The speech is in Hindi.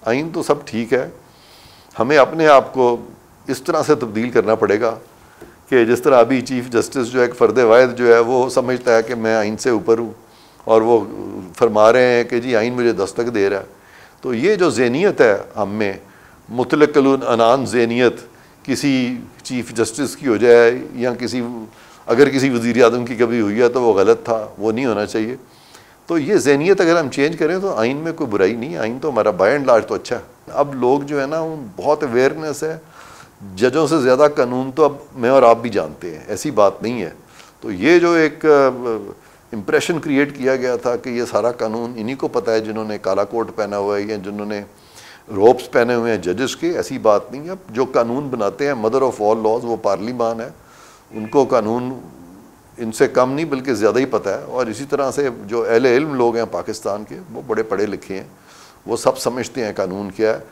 आइन तो सब ठीक है, हमें अपने आप को इस तरह से तब्दील करना पड़ेगा कि जिस तरह अभी चीफ जस्टिस जो एक फ़र्द वाहिद जो है वो समझता है कि मैं आइन से ऊपर हूँ और वो फरमा रहे हैं कि जी आइन मुझे दस्तक दे रहा है। तो ये जो ज़हनियत है हम में, मुतलक़ल अनान ज़हनियत किसी चीफ जस्टिस की हो जाए या अगर किसी वज़ीर आज़म की कभी हुई है तो वो गलत था, वो नहीं होना चाहिए। तो ये ज़हनियत अगर हम चेंज करें तो आइन में कोई बुराई नहीं है, आइन तो हमारा बाय एंड लार्ज तो अच्छा है। अब लोग जो है ना बहुत अवेयरनेस है, जजों से ज़्यादा कानून तो अब मैं और आप भी जानते हैं, ऐसी बात नहीं है। तो ये जो एक इम्प्रेशन क्रिएट किया गया था कि ये सारा कानून इन्हीं को पता है जिन्होंने काला कोट पहना हुआ है या जिन्होंने रोब्स पहने हुए हैं जजेस के, ऐसी बात नहीं है। अब जो कानून बनाते हैं मदर ऑफ़ ऑल लॉज वो पार्लिमान है, उनको कानून इनसे कम नहीं बल्कि ज़्यादा ही पता है। और इसी तरह से जो अहले इल्म लोग हैं पाकिस्तान के, वो बड़े पढ़े लिखे हैं, वो सब समझते हैं कानून क्या है।